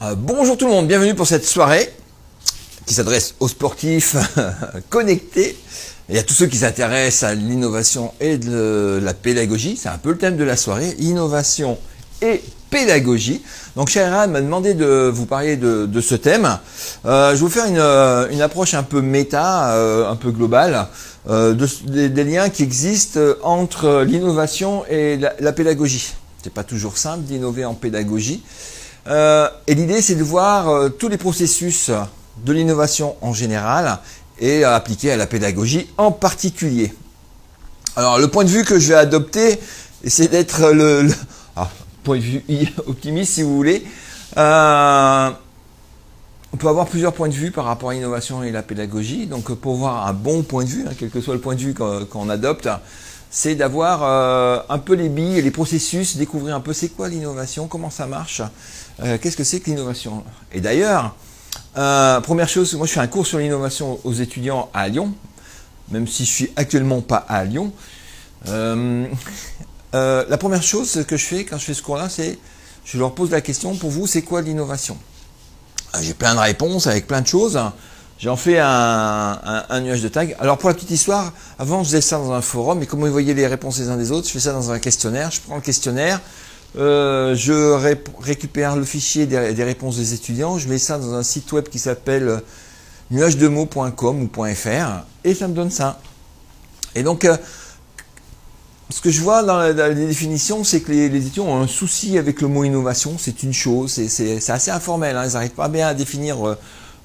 Bonjour tout le monde, bienvenue pour cette soirée qui s'adresse aux sportifs connectés et à tous ceux qui s'intéressent à l'innovation et de la pédagogie. C'est un peu le thème de la soirée, innovation et pédagogie. Donc Shaira m'a demandé de vous parler de ce thème. Je vais vous faire une approche un peu méta, un peu globale, des liens qui existent entre l'innovation et la pédagogie. C'est pas toujours simple d'innover en pédagogie. Et l'idée, c'est de voir tous les processus de l'innovation en général et appliquer à la pédagogie en particulier. Alors, le point de vue que je vais adopter, c'est d'être point de vue optimiste, si vous voulez. On peut avoir plusieurs points de vue par rapport à l'innovation et la pédagogie. Donc, pour voir un bon point de vue, quel que soit le point de vue qu'on adopte, c'est d'avoir un peu les billes et les processus, découvrir un peu c'est quoi l'innovation, comment ça marche, qu'est-ce que c'est que l'innovation. Et d'ailleurs, première chose, moi je fais un cours sur l'innovation aux étudiants à Lyon, même si je suis actuellement pas à Lyon. La première chose que je fais quand je fais ce cours-là, c'est je leur pose la question, pour vous, c'est quoi l'innovation? J'ai plein de réponses avec plein de choses. J'en fais un nuage de tags. Alors pour la petite histoire, avant je faisais ça dans un forum, et comme vous voyez les réponses les uns des autres, je fais ça dans un questionnaire. Je prends le questionnaire, je récupère le fichier des réponses des étudiants, je mets ça dans un site web qui s'appelle nuagedemots.com ou .fr, et ça me donne ça. Et donc, ce que je vois dans la définition, c'est que les étudiants ont un souci avec le mot innovation. C'est une chose, c'est assez informel, hein, ils n'arrivent pas bien à définir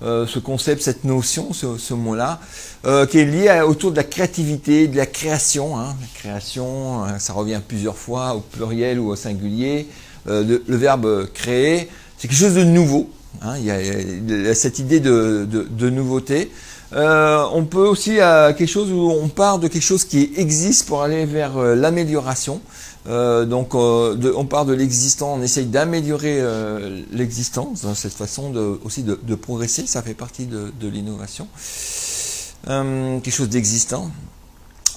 ce concept, cette notion, ce mot-là, qui est lié autour de la créativité, de la création. La création, ça revient plusieurs fois au pluriel ou au singulier. Le verbe créer, c'est quelque chose de nouveau. Il y a cette idée de nouveauté. On peut aussi quelque chose où on part de quelque chose qui existe pour aller vers l'amélioration. On part de l'existant, on essaye d'améliorer l'existence, cette façon aussi de progresser, ça fait partie de l'innovation. Quelque chose d'existant.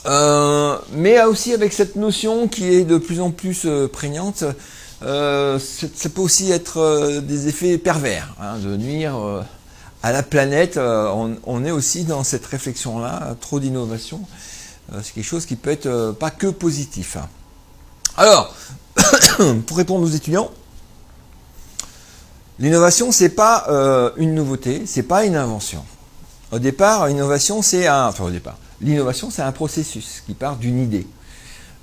Mais aussi avec cette notion qui est de plus en plus prégnante, ça peut aussi être des effets pervers, de nuire à la planète. On est aussi dans cette réflexion-là, trop d'innovation, c'est quelque chose qui peut être pas que positif. Alors, pour répondre aux étudiants, l'innovation, c'est pas une nouveauté, c'est pas une invention. Au départ, l'innovation, c'est un processus qui part d'une idée.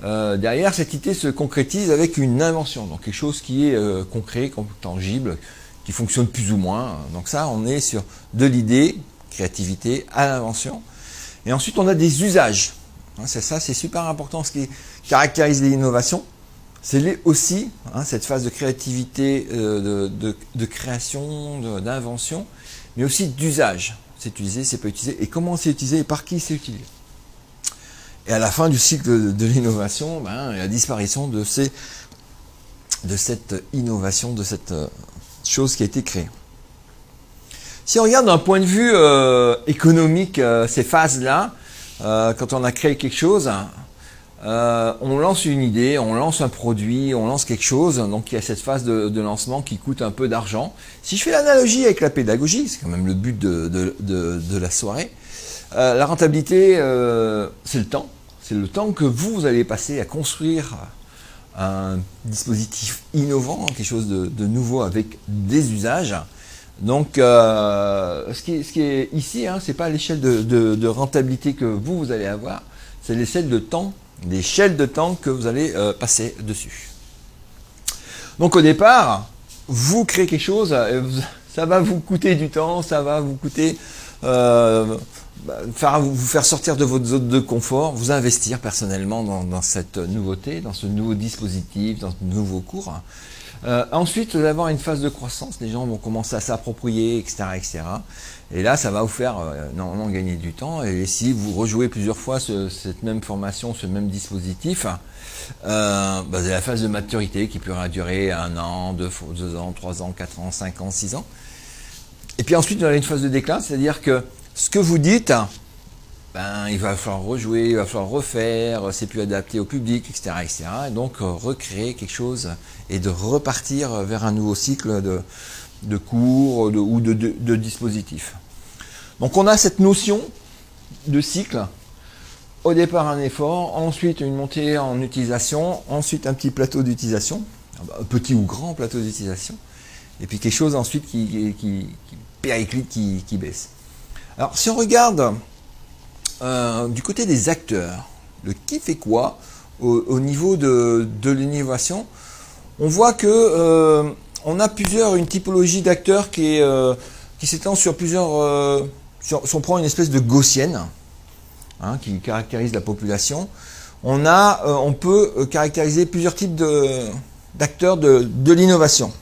Derrière, cette idée se concrétise avec une invention, donc quelque chose qui est concret, tangible, qui fonctionne plus ou moins. Donc ça, on est sur de l'idée, créativité, à l'invention. Et ensuite, on a des usages. C'est ça, c'est super important. Ce qui caractérise l'innovation, c'est aussi cette phase de créativité, de création, d'invention, mais aussi d'usage. C'est utilisé, c'est pas utilisé, et comment c'est utilisé, et par qui c'est utilisé. Et à la fin du cycle de l'innovation, la disparition de cette innovation, de cette chose qui a été créée. Si on regarde d'un point de vue économique ces phases-là, quand on a créé quelque chose, on lance une idée, on lance un produit, on lance quelque chose, donc il y a cette phase de lancement qui coûte un peu d'argent. Si je fais l'analogie avec la pédagogie, c'est quand même le but de la soirée, la rentabilité, c'est le temps que vous allez passer à construire un dispositif innovant, quelque chose de nouveau avec des usages. Donc, ce qui est ici, c'est pas l'échelle de rentabilité que vous allez avoir, c'est l'échelle de temps que vous allez passer dessus. Donc, au départ, vous créez quelque chose, ça va vous coûter du temps, ça va vous coûter vous faire sortir de votre zone de confort, vous investir personnellement dans cette nouveauté, dans ce nouveau dispositif, dans ce nouveau cours. Ensuite, vous allez avoir une phase de croissance, les gens vont commencer à s'approprier, etc., etc. Et là, ça va vous faire normalement gagner du temps. Et si vous rejouez plusieurs fois cette même formation, ce même dispositif, vous avez la phase de maturité qui pourra durer 1 an, 2 ans, 3 ans, 4 ans, 5 ans, 6 ans. Et puis ensuite, vous avez une phase de déclin, c'est-à-dire que ce que vous dites, il va falloir rejouer, il va falloir refaire, c'est plus adapté au public, etc., etc. Et donc recréer quelque chose et de repartir vers un nouveau cycle de cours ou de dispositifs. Donc on a cette notion de cycle. Au départ un effort, ensuite une montée en utilisation, ensuite un petit plateau d'utilisation, un petit ou grand plateau d'utilisation, et puis quelque chose ensuite qui périclite, qui baisse. Alors si on regarde du côté des acteurs, le qui fait quoi au niveau de l'innovation, on voit que on a une typologie d'acteurs qui s'étend sur plusieurs, si on prend une espèce de gaussienne, qui caractérise la population, on peut caractériser plusieurs types d'acteurs de l'innovation.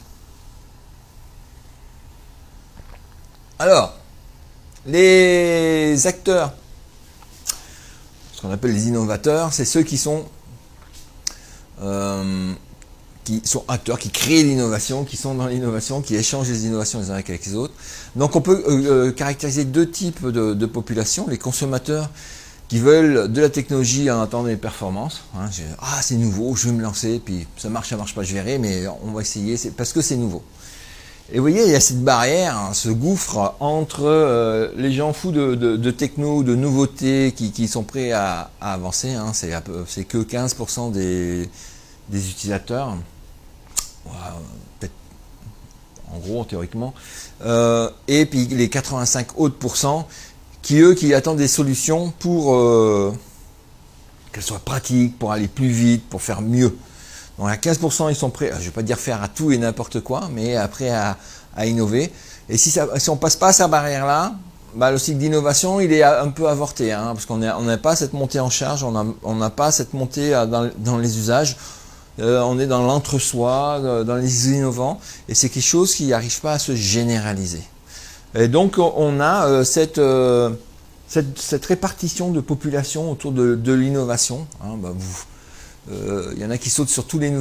Alors, les acteurs, ce qu'on appelle les innovateurs, c'est ceux qui sont acteurs, qui créent l'innovation, qui sont dans l'innovation, qui échangent les innovations les uns avec les autres. Donc on peut caractériser deux types de populations, les consommateurs qui veulent de la technologie en attendant des performances. C'est nouveau, je vais me lancer, puis ça marche pas, je verrai, mais on va essayer, parce que c'est nouveau. Et vous voyez, il y a cette barrière, ce gouffre entre les gens fous de techno, de nouveautés, qui sont prêts à avancer, c'est que 15% des utilisateurs, peut-être en gros théoriquement, et puis les 85 autres pourcents qui attendent des solutions pour qu'elles soient pratiques, pour aller plus vite, pour faire mieux. Donc à 15% ils sont prêts, je ne vais pas dire faire à tout et n'importe quoi, mais après à innover. Et si on ne passe pas à cette barrière-là, le cycle d'innovation il est un peu avorté, parce qu'on n'a pas cette montée en charge, on n'a pas cette montée dans les usages. On est dans l'entre-soi, dans les innovants, et c'est quelque chose qui n'arrive pas à se généraliser. Et donc on a cette répartition de population autour de l'innovation. Il y en a qui sautent sur tous les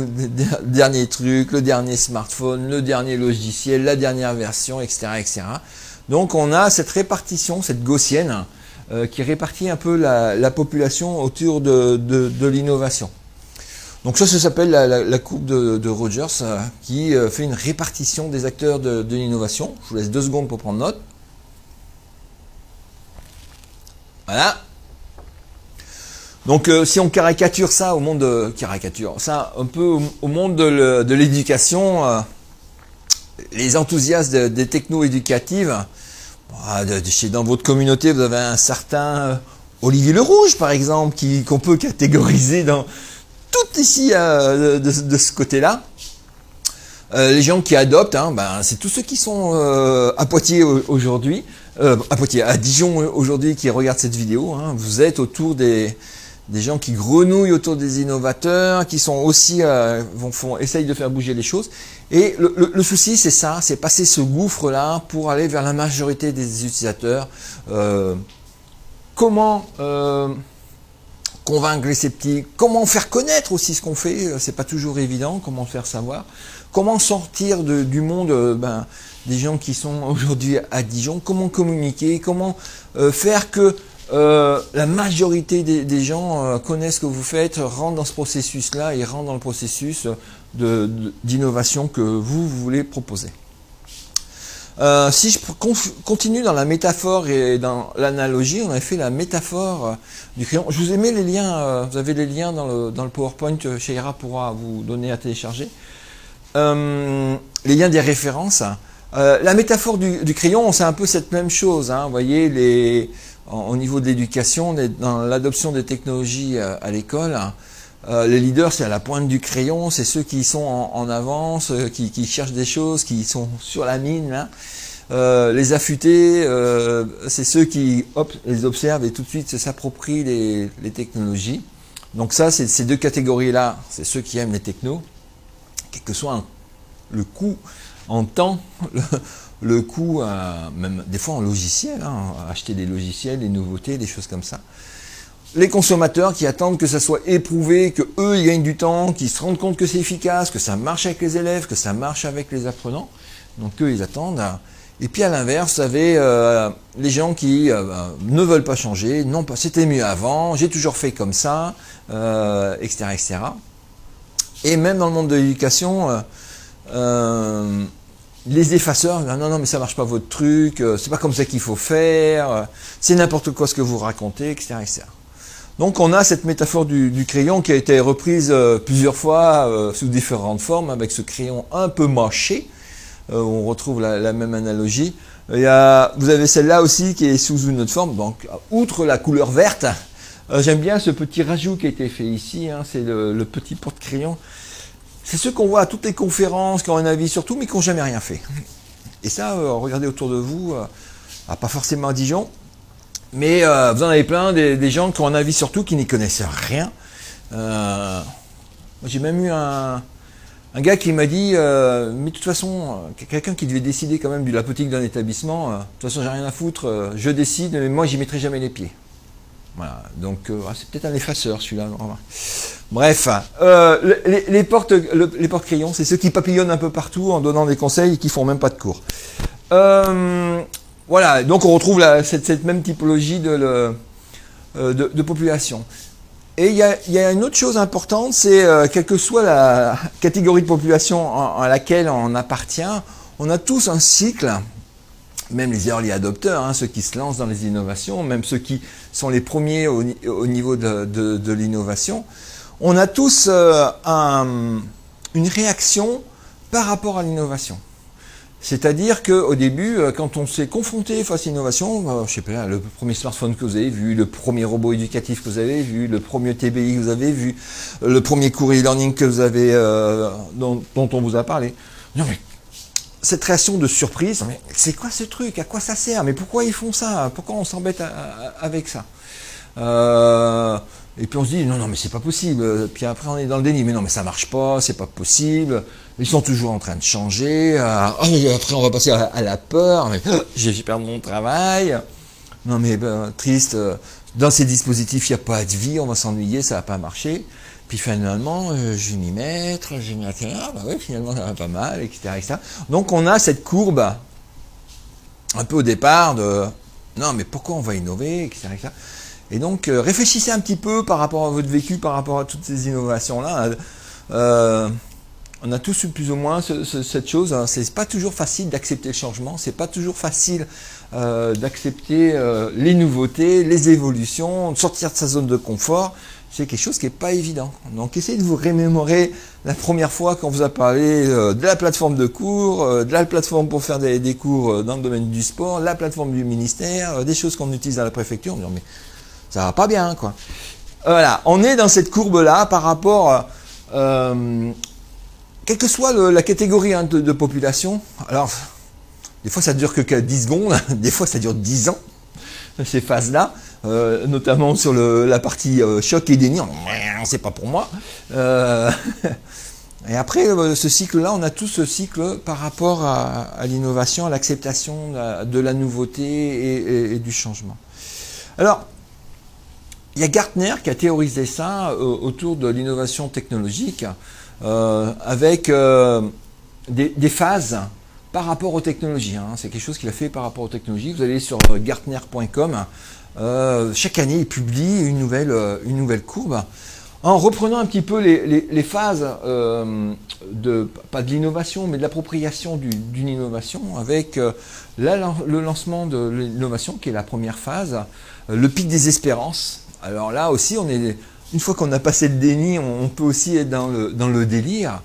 derniers trucs, le dernier smartphone, le dernier logiciel, la dernière version, etc., etc. Donc on a cette répartition, cette gaussienne, qui répartit un peu la population autour de l'innovation. Donc ça s'appelle la courbe de Rogers, qui fait une répartition des acteurs de l'innovation. Je vous laisse 2 secondes pour prendre note. Voilà. Donc si on caricature ça au monde un peu au monde de l'éducation, les enthousiastes des techno éducatives, dans votre communauté vous avez un certain Olivier Le Rouge par exemple, qu'on peut catégoriser dans tout ici de ce côté-là. Les gens qui adoptent, c'est tous ceux qui sont à Poitiers aujourd'hui, à Dijon aujourd'hui, qui regardent cette vidéo. Vous êtes autour des gens qui grenouillent autour des innovateurs, qui sont aussi essayent de faire bouger les choses. Et le souci, c'est ça, c'est passer ce gouffre-là pour aller vers la majorité des utilisateurs. Comment convaincre les sceptiques, comment faire connaître aussi ce qu'on fait, c'est pas toujours évident, comment faire savoir, comment sortir du monde des gens qui sont aujourd'hui à Dijon, comment communiquer, comment faire que la majorité des gens connaissent ce que vous faites, rentrent dans ce processus-là et rentrent dans le processus d'innovation que vous voulez proposer. Si je continue dans la métaphore et dans l'analogie, on a fait la métaphore du crayon. Je vous ai mis les liens, vous avez les liens dans le PowerPoint, Sheila pourra vous donner à télécharger. Les liens des références. La métaphore du crayon, c'est un peu cette même chose. Vous voyez, au niveau de l'éducation, dans l'adoption des technologies à l'école, les leaders, c'est à la pointe du crayon, c'est ceux qui sont en avance, qui cherchent des choses, qui sont sur la mine. Là. Les affûtés, c'est ceux qui les observent et tout de suite s'approprient les technologies. Donc ça, c'est ces 2 catégories-là, c'est ceux qui aiment les technos, quel que soit le coût en temps, le coût, même des fois en logiciel, acheter des logiciels, des nouveautés, des choses comme ça. Les consommateurs qui attendent que ça soit éprouvé, que eux ils gagnent du temps, qu'ils se rendent compte que c'est efficace, que ça marche avec les élèves, que ça marche avec les apprenants. Donc eux ils attendent. Et puis à l'inverse, vous avez les gens qui ne veulent pas changer, non pas c'était mieux avant, j'ai toujours fait comme ça, etc., etc. Et même dans le monde de l'éducation, les effaceurs, non, non, mais ça marche pas votre truc, c'est pas comme ça qu'il faut faire, c'est n'importe quoi ce que vous racontez, etc., etc. Donc on a cette métaphore du crayon qui a été reprise plusieurs fois sous différentes formes, avec ce crayon un peu mâché, on retrouve la même analogie. Vous avez celle-là aussi qui est sous une autre forme, donc outre la couleur verte, j'aime bien ce petit rajout qui a été fait ici, hein, c'est le petit porte-crayon. C'est ceux qu'on voit à toutes les conférences, qui ont un avis sur tout, mais qui n'ont jamais rien fait. Et ça, regardez autour de vous, pas forcément à Dijon, mais vous en avez plein, des gens qui ont un avis sur tout, qui n'y connaissent rien. J'ai même eu un gars qui m'a dit, mais de toute façon, quelqu'un qui devait décider quand même de la politique d'un établissement, de toute façon j'ai rien à foutre, je décide, mais moi j'y mettrai jamais les pieds. Voilà, donc c'est peut-être un effaceur celui-là. Bref, les porte-crayons, c'est ceux qui papillonnent un peu partout en donnant des conseils et qui font même pas de cours. Voilà, donc on retrouve cette même typologie de population. Et il y a une autre chose importante, c'est quelle que soit la catégorie de population à laquelle on appartient, on a tous un cycle. Même les early adopters, hein, ceux qui se lancent dans les innovations, même ceux qui sont les premiers au niveau de l'innovation, on a tous une réaction par rapport à l'innovation. C'est-à-dire qu'au début, quand on s'est confronté face à l'innovation, je sais pas, le premier smartphone que vous avez vu, le premier robot éducatif que vous avez vu, le premier TBI que vous avez vu, le premier cours e-learning que vous avez, dont on vous a parlé. Non mais cette réaction de surprise, mais c'est quoi ce truc? À quoi ça sert? Mais pourquoi ils font ça? Pourquoi on s'embête avec ça? Et puis on se dit, non, non, mais c'est pas possible. Puis après, on est dans le déni. Mais non, mais ça marche pas, c'est pas possible. Ils sont toujours en train de changer. Après, on va passer à la peur. Mais j'ai perdu mon travail. Non, mais triste. Dans ces dispositifs, il n'y a pas de vie. On va s'ennuyer, ça va pas marcher. Puis finalement, je vais m'y mettre, je vais m'y mettre, bah oui, finalement ça va pas mal, etc., etc. Donc on a cette courbe, un peu au départ, de non mais pourquoi on va innover, etc., etc. Et donc réfléchissez un petit peu par rapport à votre vécu, par rapport à toutes ces innovations-là. On a tous eu plus ou moins cette chose, hein. C'est pas toujours facile d'accepter le changement, c'est pas toujours facile d'accepter les nouveautés, les évolutions, de sortir de sa zone de confort. C'est quelque chose qui n'est pas évident. Donc essayez de vous remémorer la première fois qu'on vous a parlé de la plateforme de cours, de la plateforme pour faire des cours dans le domaine du sport, la plateforme du ministère, des choses qu'on utilise à la préfecture. On dit, mais ça va pas bien, quoi. Voilà, on est dans cette courbe-là par rapport, quelle que soit la catégorie hein, de population. Alors, des fois ça dure que 10 secondes, des fois ça dure 10 ans, ces phases-là. Notamment sur la partie choc et déni, c'est pas pour moi. Et après, ce cycle-là, on a tout ce cycle par rapport à l'innovation, à l'acceptation de la nouveauté et du changement. Alors, il y a Gartner qui a théorisé ça autour de l'innovation technologique avec des phases par rapport aux technologies. Hein. C'est quelque chose qu'il a fait par rapport aux technologies. Vous allez sur gartner.com. Chaque année, il publie une nouvelle courbe en reprenant un petit peu les phases pas de l'innovation, mais de l'appropriation d'une innovation avec le lancement de l'innovation qui est la première phase, le pic des espérances. Alors là aussi, une fois qu'on a passé le déni, on peut aussi être dans le délire.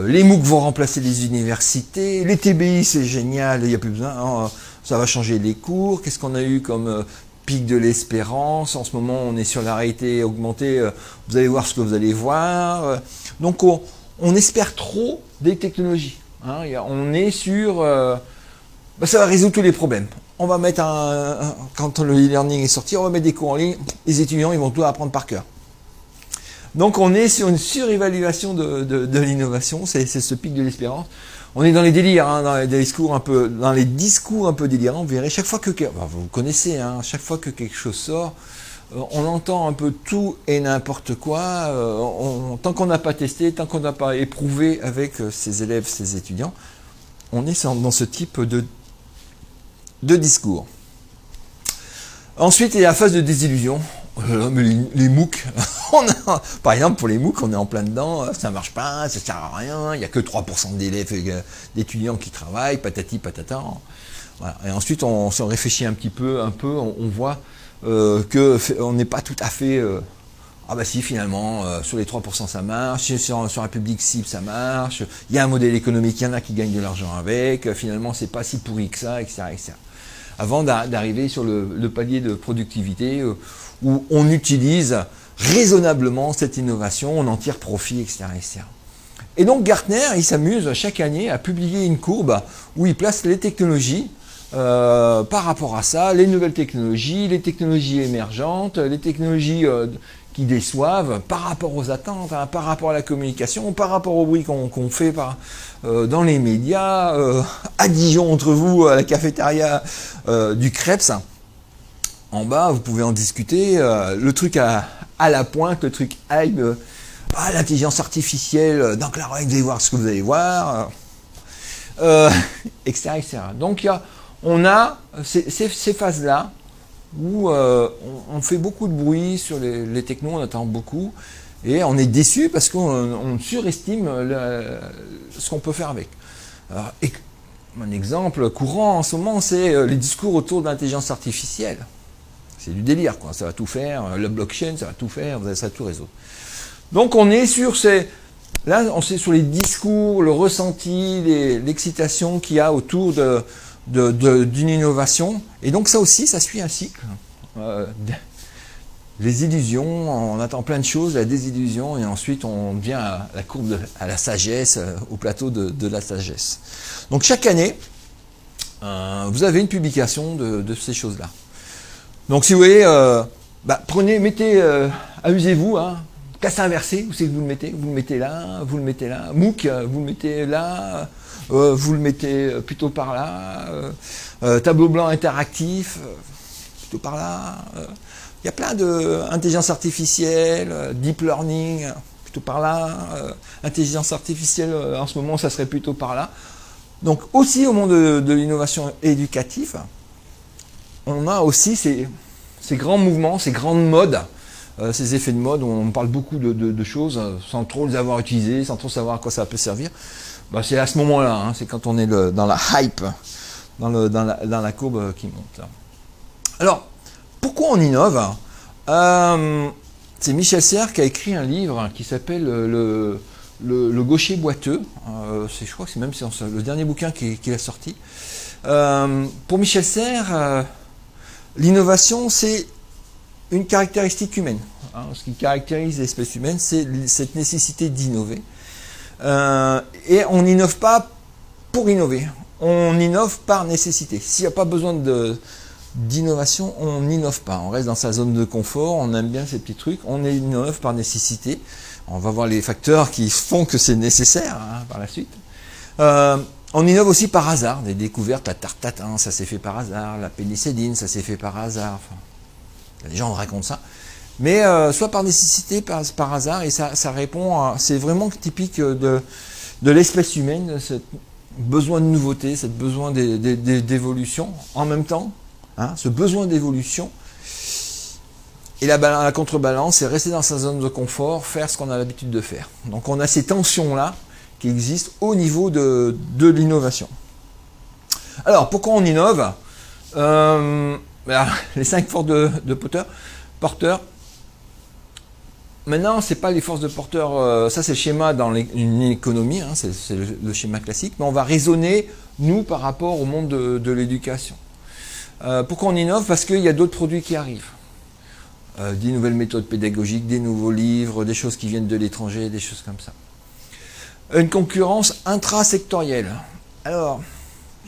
Les MOOC vont remplacer les universités, les TBI c'est génial, il n'y a plus besoin, ça va changer les cours, qu'est-ce qu'on a eu comme pic de l'espérance, en ce moment on est sur la réalité augmentée, vous allez voir ce que vous allez voir, donc on espère trop des technologies, hein. On est sur, ça va résoudre tous les problèmes, on va mettre quand le e-learning est sorti, on va mettre des cours en ligne, les étudiants ils vont tout apprendre par cœur. Donc on est sur une surévaluation de l'innovation, c'est ce pic de l'espérance. On est dans les délires, hein, dans les discours un peu délirants. Vous verrez chaque fois vous connaissez, hein, chaque fois que quelque chose sort, on entend un peu tout et n'importe quoi. Tant qu'on n'a pas testé, tant qu'on n'a pas éprouvé avec ses élèves, ses étudiants, on est dans ce type de discours. Ensuite, il y a la phase de désillusion. Mais les MOOC, par exemple pour les MOOC, on est en plein dedans, ça marche pas, ça sert à rien, il n'y a que 3% d'élèves, d'étudiants qui travaillent, patati patata. Voilà. Et ensuite, si on réfléchit un peu, on voit qu'on n'est pas tout à fait... ah bah si, finalement, sur les 3% ça marche, sur un public cible ça marche, il y a un modèle économique, il y en a qui gagnent de l'argent avec, finalement c'est pas si pourri que ça, etc. etc. Avant d'arriver sur le palier de productivité où on utilise raisonnablement cette innovation, on en tire profit, etc. etc. Et donc Gartner, il s'amuse chaque année à publier une courbe où il place les technologies par rapport à ça, les nouvelles technologies, les technologies émergentes, les technologies qui déçoivent par rapport aux attentes, hein, par rapport à la communication, par rapport au bruit qu'on fait dans les médias, à Dijon entre vous, à la cafétéria du Krebs. En bas, vous pouvez en discuter. Le truc à la pointe, le truc hype, l'intelligence artificielle, dans Claroy, vous allez voir ce que vous allez voir, etc., etc. Donc, on a ces phases-là où on fait beaucoup de bruit sur les technos, on attend beaucoup, et on est déçu parce qu'on surestime ce qu'on peut faire avec. Alors, un exemple courant en ce moment, c'est les discours autour de l'intelligence artificielle. C'est du délire, quoi. Ça va tout faire, la blockchain, ça va tout faire, ça va tout résoudre. Donc on est sur là, on est sur les discours, le ressenti, l'excitation qu'il y a autour d'une innovation. Et donc ça aussi, ça suit un cycle. Les illusions, on attend plein de choses, la désillusion, et ensuite on vient à la courbe, à la sagesse, au plateau de la sagesse. Donc chaque année, vous avez une publication de ces choses-là. Donc si vous voulez, mettez, amusez-vous, hein, classe inversée, où c'est que vous le mettez? Vous le mettez là, vous le mettez là. MOOC, vous le mettez là, vous le mettez plutôt par là. Tableau blanc interactif, plutôt par là. Il y a plein d'intelligence artificielle, deep learning, plutôt par là. Intelligence artificielle, en ce moment, ça serait plutôt par là. Donc aussi au monde de l'innovation éducative, on a aussi ces grands mouvements, ces grandes modes, ces effets de mode où on parle beaucoup de choses sans trop les avoir utilisées, sans trop savoir à quoi ça peut servir. C'est à ce moment-là, hein, c'est quand on est dans la hype, dans la courbe qui monte. Alors, pourquoi on innove? C'est Michel Serres qui a écrit un livre qui s'appelle le gaucher boiteux. Je crois que c'est même le dernier bouquin qu'il a sorti. Pour Michel Serres, l'innovation, c'est une caractéristique humaine. Hein. Ce qui caractérise l'espèce humaine, c'est cette nécessité d'innover. Et on n'innove pas pour innover. On innove par nécessité. S'il n'y a pas besoin d'innovation, on n'innove pas. On reste dans sa zone de confort, on aime bien ces petits trucs, on innove par nécessité. On va voir les facteurs qui font que c'est nécessaire, hein, par la suite. On innove aussi par hasard, des découvertes, la tarte tatin, ça s'est fait par hasard, la pénicilline, ça s'est fait par hasard, enfin, les gens racontent ça. Mais soit par nécessité, par hasard, et ça répond c'est vraiment typique de l'espèce humaine, ce besoin de nouveauté, ce besoin d'évolution, en même temps, hein, ce besoin d'évolution, et la contrebalance, c'est rester dans sa zone de confort, faire ce qu'on a l'habitude de faire. Donc on a ces tensions-là qui existent au niveau de l'innovation. Alors, pourquoi on innove? Les 5 forces de porteurs. Maintenant, ce n'est pas les forces de porteurs, ça c'est le schéma dans une économie, hein, c'est le schéma classique, mais on va raisonner, nous, par rapport au monde de l'éducation. Pourquoi on innove? Parce qu'il y a d'autres produits qui arrivent. Des nouvelles méthodes pédagogiques, des nouveaux livres, des choses qui viennent de l'étranger, des choses comme ça. Une concurrence intrasectorielle. Alors,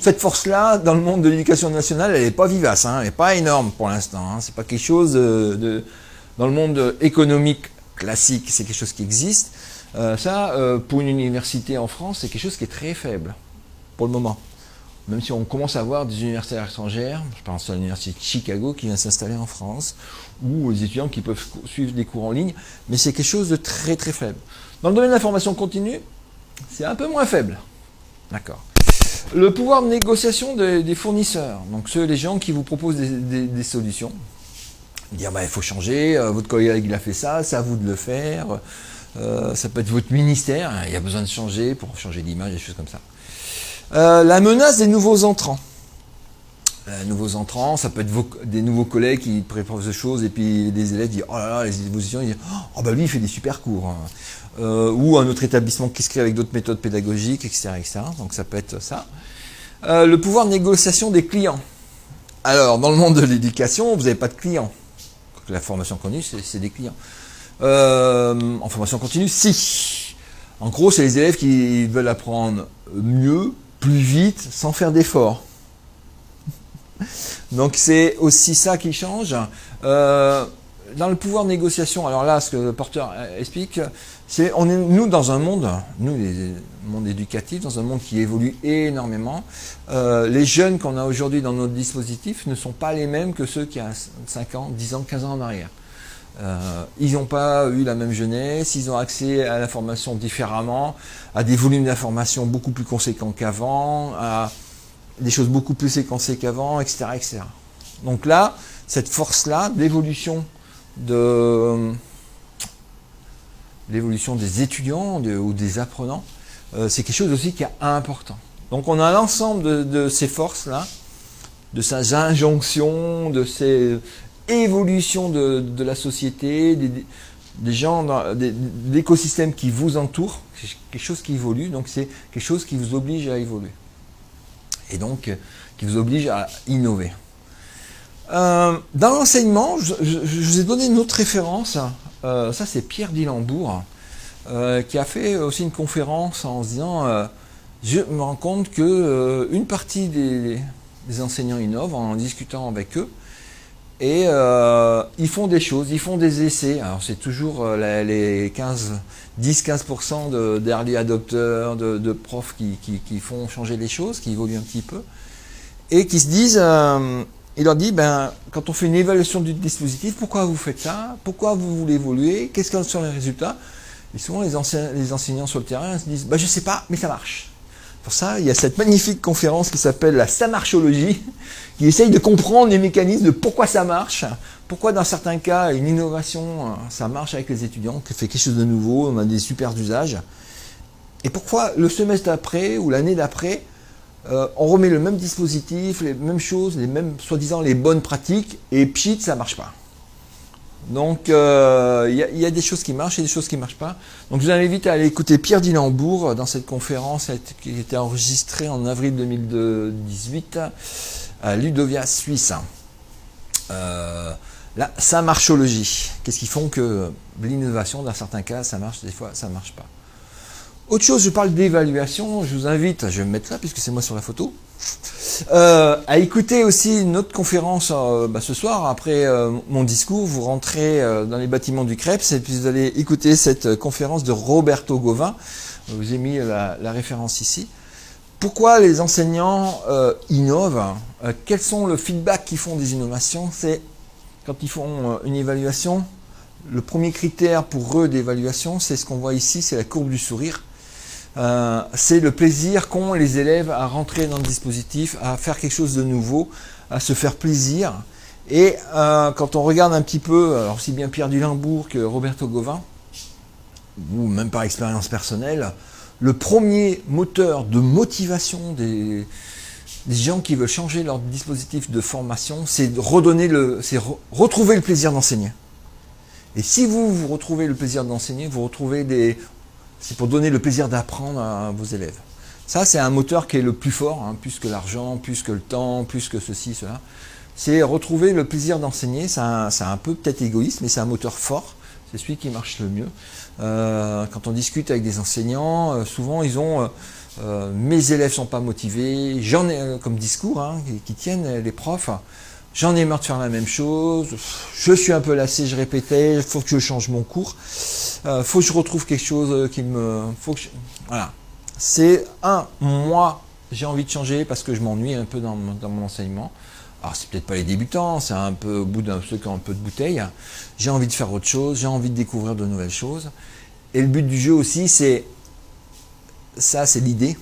cette force-là, dans le monde de l'éducation nationale, elle n'est pas vivace, hein, elle n'est pas énorme pour l'instant. Hein, c'est pas quelque chose dans le monde économique classique, c'est quelque chose qui existe. Pour une université en France, c'est quelque chose qui est très faible, pour le moment. Même si on commence à voir des universités étrangères, je pense à l'université de Chicago qui vient s'installer en France, ou les étudiants qui peuvent suivre des cours en ligne, mais c'est quelque chose de très très faible. Dans le domaine de la formation continue, c'est un peu moins faible. D'accord. Le pouvoir de négociation des fournisseurs, donc les gens qui vous proposent des solutions, dire bah, il faut changer, votre collègue il a fait ça, c'est à vous de le faire, ça peut être votre ministère, hein, il y a besoin de changer pour changer d'image, des choses comme ça. La menace des nouveaux entrants. Nouveaux entrants, ça peut être des nouveaux collègues qui préparent des choses et puis des élèves disent oh là là, les évolutions, ils disent oh bah lui il fait des super cours, hein. Ou un autre établissement qui se crée avec d'autres méthodes pédagogiques, etc., etc. Donc ça peut être ça. Le pouvoir de négociation des clients. Alors dans le monde de l'éducation, vous n'avez pas de clients. La formation continue, c'est des clients. En formation continue, si. En gros, c'est les élèves qui veulent apprendre mieux, plus vite, sans faire d'efforts. Donc c'est aussi ça qui change. Dans le pouvoir de négociation, alors là, ce que le porteur explique, c'est on est nous dans un monde, nous les monde éducatif, dans un monde qui évolue énormément. Les jeunes qu'on a aujourd'hui dans notre dispositif ne sont pas les mêmes que ceux qui ont 5 ans, 10 ans, 15 ans en arrière. Ils n'ont pas eu la même jeunesse, ils ont accès à l'information différemment, à des volumes d'information beaucoup plus conséquents qu'avant, à des choses beaucoup plus séquencées qu'avant, etc., etc. Donc là, cette force-là, l'évolution des étudiants ou des apprenants, c'est quelque chose aussi qui est important. Donc on a l'ensemble de ces forces-là, de ces injonctions, de ces évolutions de la société, des gens, de l'écosystème qui vous entoure, c'est quelque chose qui évolue, donc c'est quelque chose qui vous oblige à évoluer. Et donc, qui vous oblige à innover. Dans l'enseignement, je vous ai donné une autre référence. Ça, c'est Pierre Dillembourg, qui a fait aussi une conférence en se disant je me rends compte que une partie des enseignants innovent en discutant avec eux. Et ils font des choses, ils font des essais. Alors, c'est toujours les 10-15% d'early adopteurs, de profs qui font changer les choses, qui évoluent un petit peu. Et qui se disent, il leur dit, ben, quand on fait une évaluation du dispositif, pourquoi vous faites ça? Pourquoi vous voulez évoluer? Qu'est-ce que sont les résultats? Et souvent, les enseignants sur le terrain se disent, ben, je ne sais pas, mais ça marche. Pour ça, il y a cette magnifique conférence qui s'appelle la samarchologie, qui essaye de comprendre les mécanismes de pourquoi ça marche, pourquoi dans certains cas, une innovation, ça marche avec les étudiants, qui fait quelque chose de nouveau, on a des super usages, et pourquoi le semestre d'après ou l'année d'après, on remet le même dispositif, les mêmes choses, les mêmes, soi-disant, les bonnes pratiques, et pchit, ça marche pas. Donc, il y a des choses qui marchent et des choses qui ne marchent pas. Donc, je vous invite à aller écouter Pierre Dillembourg dans cette conférence qui a été enregistrée en avril 2018 à Ludovia, Suisse. La samarchologie. Qu'est-ce qui font que l'innovation, dans certains cas, ça marche, des fois, ça ne marche pas. Autre chose, je parle d'évaluation. Je vous invite, je vais me mettre là puisque c'est moi sur la photo, à écouter aussi une autre conférence ce soir. Après mon discours, vous rentrez dans les bâtiments du CREPS et puis vous allez écouter cette conférence de Roberto Govin. Je vous ai mis la référence ici. Pourquoi les enseignants innovent? Quels sont le feedback qu'ils font des innovations? C'est quand ils font une évaluation, le premier critère pour eux d'évaluation, c'est ce qu'on voit ici, c'est la courbe du sourire. C'est le plaisir qu'ont les élèves à rentrer dans le dispositif, à faire quelque chose de nouveau, à se faire plaisir. Et quand on regarde un petit peu, alors aussi bien Pierre Dillembourg que Roberto Govin, ou même par expérience personnelle, le premier moteur de motivation des gens qui veulent changer leur dispositif de formation, c'est de retrouver le plaisir d'enseigner. Et si vous retrouvez le plaisir d'enseigner, vous retrouvez c'est pour donner le plaisir d'apprendre à vos élèves. Ça, c'est un moteur qui est le plus fort, hein, plus que l'argent, plus que le temps, plus que ceci, cela. C'est retrouver le plaisir d'enseigner. C'est un peu peut-être égoïste, mais c'est un moteur fort. C'est celui qui marche le mieux. Quand on discute avec des enseignants, souvent ils ont mes élèves sont pas motivés, j'en ai comme discours hein, qui tiennent les profs. J'en ai marre de faire la même chose, je suis un peu lassé, je répétais, il faut que je change mon cours, faut que je retrouve quelque chose qui me... Voilà. C'est moi, j'ai envie de changer parce que je m'ennuie un peu dans mon enseignement. Alors, c'est peut-être pas les débutants, c'est un peu au bout d'un ceux qui ont un peu de bouteille. J'ai envie de faire autre chose, j'ai envie de découvrir de nouvelles choses. Et le but du jeu aussi, c'est l'idée,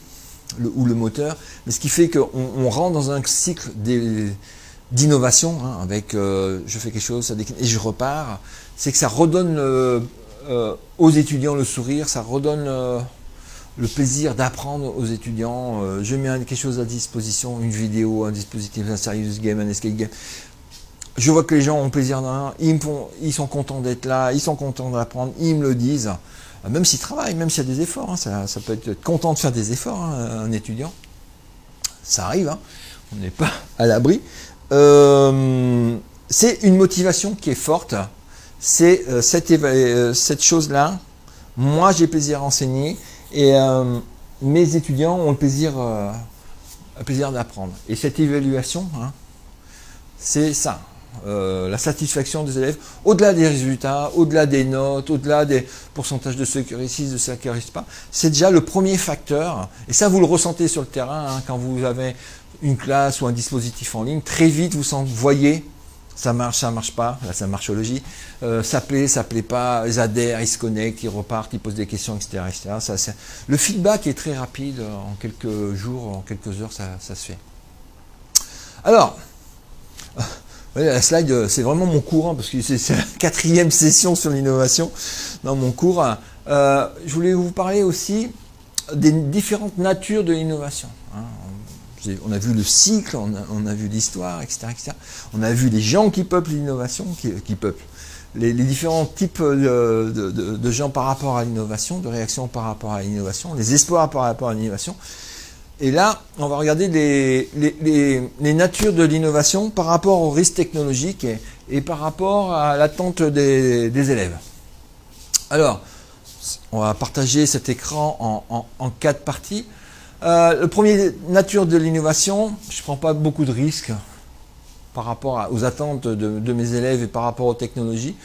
ou le moteur, mais ce qui fait qu'on rentre dans un cycle d'innovation, hein, avec je fais quelque chose, ça décline, et je repars, c'est que ça redonne aux étudiants le sourire, ça redonne le plaisir d'apprendre aux étudiants. Je mets quelque chose à disposition, une vidéo, un dispositif, un serious game, un escape game. Je vois que les gens ont plaisir dans ils sont contents d'être là, ils sont contents d'apprendre, ils me le disent. Même s'ils travaillent, même s'il y a des efforts, hein, ça peut être content de faire des efforts, hein, un étudiant. Ça arrive, hein, on n'est pas à l'abri. C'est une motivation qui est forte. C'est cette chose-là. Moi, j'ai plaisir à enseigner et mes étudiants ont le plaisir d'apprendre. Et cette évaluation, hein, c'est ça. La satisfaction des élèves, au-delà des résultats, au-delà des notes, au-delà des pourcentages de ceux qui réussissent, de ceux qui ne réussissent pas, c'est déjà le premier facteur. Et ça, vous le ressentez sur le terrain, hein, quand vous avez une classe ou un dispositif en ligne, très vite, vous voyez, ça marche pas, là, c'est marchologie, ça plaît pas, ils adhèrent, ils se connectent, ils repartent, ils posent des questions, etc. etc. Le feedback est très rapide, en quelques jours, en quelques heures, ça se fait. Alors, la slide, c'est vraiment mon cours, hein, parce que c'est la 4e session sur l'innovation dans mon cours. Je voulais vous parler aussi des différentes natures de l'innovation. Hein. On a vu le cycle, on a vu l'histoire, etc., etc. On a vu les gens qui peuplent l'innovation, qui peuplent les différents types de gens par rapport à l'innovation, de réactions par rapport à l'innovation, les espoirs par rapport à l'innovation. Et là, on va regarder les natures de l'innovation par rapport aux risques technologiques et par rapport à l'attente des élèves. Alors, on va partager cet écran en 4 parties. Le premier, nature de l'innovation, je ne prends pas beaucoup de risques par rapport aux attentes de mes élèves et par rapport aux technologies.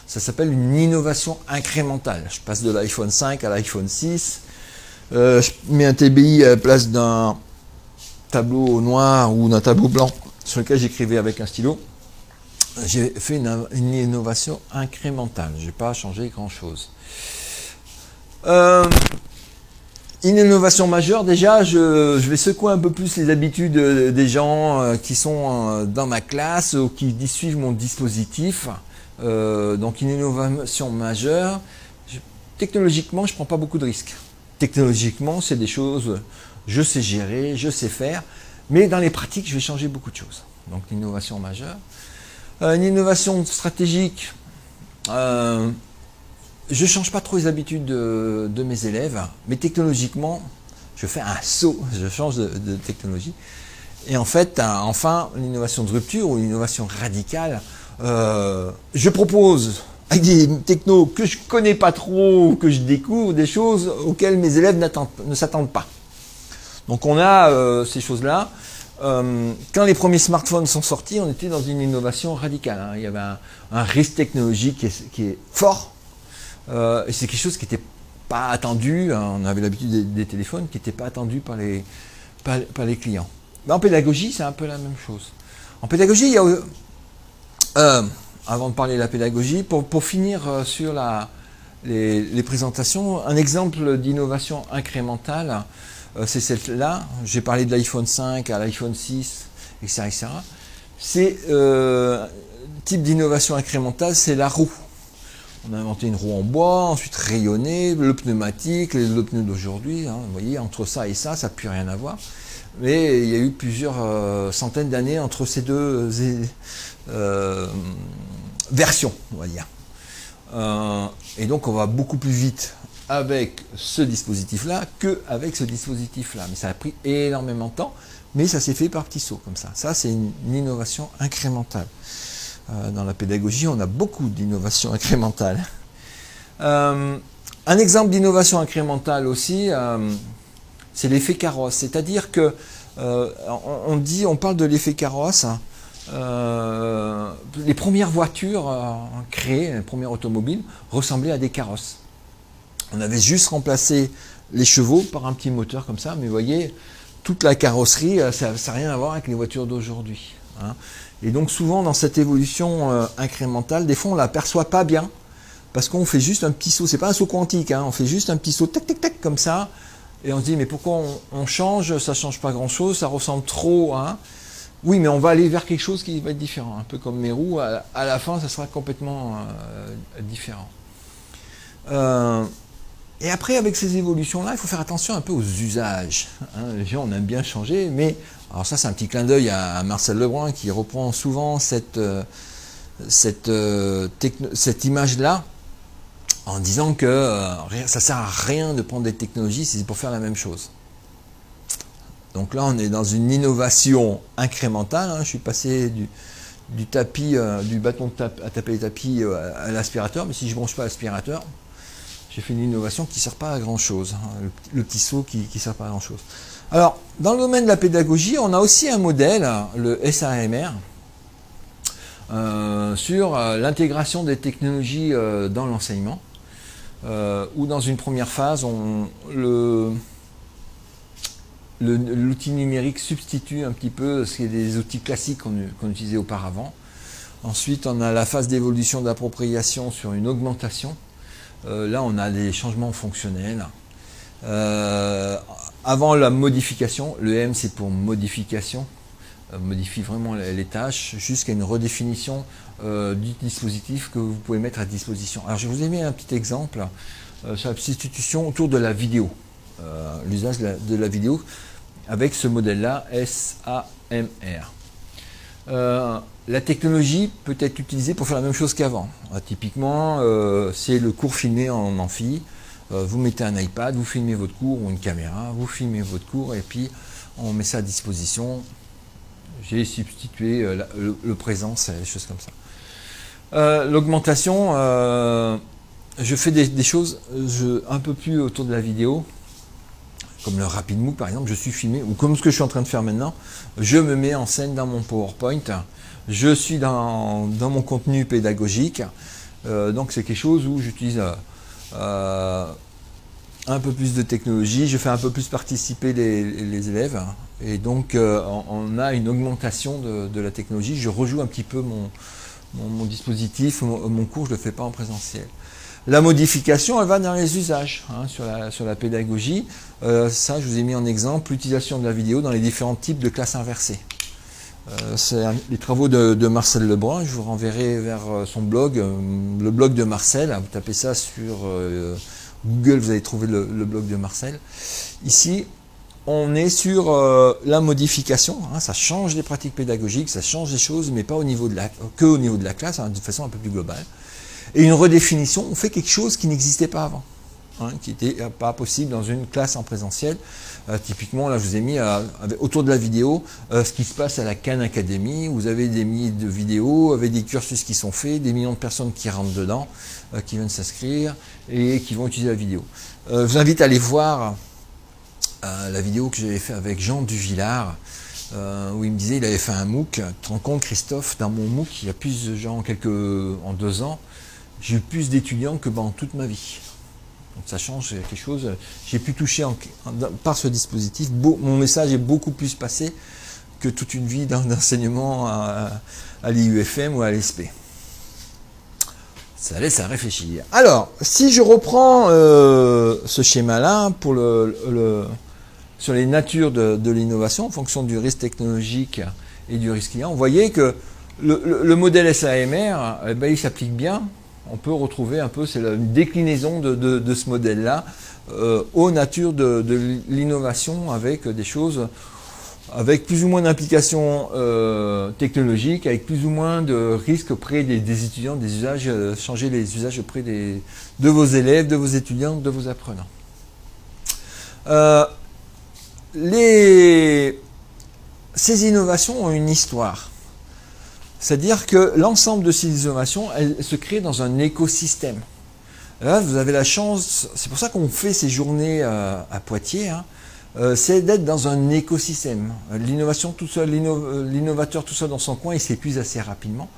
Ça s'appelle une innovation incrémentale. Je passe de l'iPhone 5 à l'iPhone 6. Je mets un TBI à la place d'un tableau noir ou d'un tableau blanc sur lequel j'écrivais avec un stylo. J'ai fait une innovation incrémentale. Je n'ai pas changé grand-chose. Une innovation majeure, déjà, je vais secouer un peu plus les habitudes des gens qui sont dans ma classe ou qui suivent mon dispositif. Donc une innovation majeure. Technologiquement, je ne prends pas beaucoup de risques. Technologiquement, c'est des choses, je sais gérer, je sais faire, mais dans les pratiques, je vais changer beaucoup de choses. Donc, l'innovation majeure. Une innovation stratégique, je ne change pas trop les habitudes de mes élèves, mais technologiquement, je fais un saut, je change de technologie. Et en fait, enfin, l'innovation de rupture ou l'innovation radicale, je propose avec des technos que je connais pas trop, que je découvre, des choses auxquelles mes élèves ne s'attendent pas. Donc on a ces choses-là. Quand les premiers smartphones sont sortis, on était dans une innovation radicale. Hein. Il y avait un risque technologique qui est fort. Et c'est quelque chose qui n'était pas attendu. Hein. On avait l'habitude des téléphones qui n'étaient pas attendus par les clients. Mais en pédagogie, c'est un peu la même chose. En pédagogie, il y a... avant de parler de la pédagogie, pour finir sur les présentations, un exemple d'innovation incrémentale, c'est celle-là. J'ai parlé de l'iPhone 5 à l'iPhone 6, etc. etc. C'est type d'innovation incrémentale, c'est la roue. On a inventé une roue en bois, ensuite rayonnée, le pneumatique, le pneu d'aujourd'hui. Hein, vous voyez, entre ça et ça n'a plus rien à voir. Mais il y a eu plusieurs centaines d'années entre ces deux version, on va dire. Et donc on va beaucoup plus vite avec ce dispositif-là qu'avec ce dispositif-là. Mais ça a pris énormément de temps, mais ça s'est fait par petits sauts comme ça. Ça, c'est une innovation incrémentale. Dans la pédagogie, on a beaucoup d'innovations incrémentales. Un exemple d'innovation incrémentale aussi, c'est l'effet carrosse. C'est-à-dire que on parle de l'effet carrosse. Les premières voitures créées, les premières automobiles, ressemblaient à des carrosses. On avait juste remplacé les chevaux par un petit moteur comme ça, mais vous voyez, toute la carrosserie, ça n'a rien à voir avec les voitures d'aujourd'hui. Hein. Et donc souvent dans cette évolution incrémentale, des fois on ne l'aperçoit pas bien, parce qu'on fait juste un petit saut, c'est pas un saut quantique, hein, on fait juste un petit saut tac tac tac comme ça, et on se dit mais pourquoi on change, ça ne change pas grand chose, ça ressemble trop, hein. Oui, mais on va aller vers quelque chose qui va être différent. Un peu comme mes roues, à la fin, ça sera complètement différent. Et après, avec ces évolutions-là, il faut faire attention un peu aux usages. Hein, les gens, on aime bien changer, mais... Alors ça, c'est un petit clin d'œil à Marcel Lebrun qui reprend souvent cette image-là en disant que ça ne sert à rien de prendre des technologies si c'est pour faire la même chose. Donc là, on est dans une innovation incrémentale. Hein. Je suis passé du tapis, du bâton à taper les tapis à l'aspirateur, mais si je ne branche pas l'aspirateur, j'ai fait une innovation qui ne sert pas à grand chose, hein, le petit saut qui ne sert pas à grand chose. Alors, dans le domaine de la pédagogie, on a aussi un modèle, le SAMR, sur l'intégration des technologies dans l'enseignement, où dans une première phase, l'outil numérique substitue un petit peu ce qui est des outils classiques qu'on utilisait auparavant. Ensuite, on a la phase d'évolution d'appropriation sur une augmentation. Là, on a des changements fonctionnels. Avant la modification, le M c'est pour modification, modifie vraiment les tâches, jusqu'à une redéfinition du dispositif que vous pouvez mettre à disposition. Alors je vous ai mis un petit exemple sur la substitution autour de la vidéo, l'usage de la vidéo avec ce modèle-là, SAMR. La technologie peut être utilisée pour faire la même chose qu'avant. Typiquement, c'est le cours filmé en amphi. Vous mettez un iPad, vous filmez votre cours ou une caméra, vous filmez votre cours et puis on met ça à disposition. J'ai substitué le présent, c'est des choses comme ça. L'augmentation, je fais des choses un peu plus autour de la vidéo, comme le RapidMOOC par exemple, je suis filmé, ou comme ce que je suis en train de faire maintenant, je me mets en scène dans mon PowerPoint, je suis dans mon contenu pédagogique, donc c'est quelque chose où j'utilise un peu plus de technologie, je fais un peu plus participer les élèves, et donc on a une augmentation de la technologie, je rejoue un petit peu mon dispositif, mon cours, je ne le fais pas en présentiel. La modification, elle va dans les usages, hein, sur la pédagogie. Ça, je vous ai mis en exemple l'utilisation de la vidéo dans les différents types de classes inversées. C'est les travaux de Marcel Lebrun, je vous renverrai vers son blog, le blog de Marcel, vous tapez ça sur Google, vous allez trouver le blog de Marcel. Ici, on est sur la modification, hein, ça change les pratiques pédagogiques, ça change les choses, mais pas au niveau que au niveau de la classe, hein, de façon un peu plus globale. Et une redéfinition, on fait quelque chose qui n'existait pas avant, hein, qui n'était pas possible dans une classe en présentiel. Typiquement, là, je vous ai mis autour de la vidéo ce qui se passe à la Khan Academy. Vous avez des milliers de vidéos avec des cursus qui sont faits, des millions de personnes qui rentrent dedans, qui viennent s'inscrire et qui vont utiliser la vidéo. Je vous invite à aller voir la vidéo que j'avais fait avec Jean Duvillard, où il me disait il avait fait un MOOC. Tu te rends compte, Christophe, dans mon MOOC, il y a plus de gens en 2 ans. J'ai eu plus d'étudiants que pendant toute ma vie. Donc ça change quelque chose. J'ai pu toucher par ce dispositif. Mon message est beaucoup plus passé que toute une vie d'enseignement à l'IUFM ou à l'ESP. Ça laisse à réfléchir. Alors, si je reprends ce schéma-là pour sur les natures de l'innovation en fonction du risque technologique et du risque client, vous voyez que le modèle SAMR, eh ben, il s'applique bien. On peut retrouver un peu, c'est la déclinaison de ce modèle-là aux natures de l'innovation avec des choses, avec plus ou moins d'implications technologiques, avec plus ou moins de risques auprès des étudiants, des usages, changer les usages auprès de vos élèves, de vos étudiants, de vos apprenants. Ces innovations ont une histoire. C'est-à-dire que l'ensemble de ces innovations, elles se créent dans un écosystème. Là, vous avez la chance, c'est pour ça qu'on fait ces journées à Poitiers, hein, c'est d'être dans un écosystème. L'innovation tout seul, l'innovateur tout seul dans son coin, il s'épuise assez rapidement.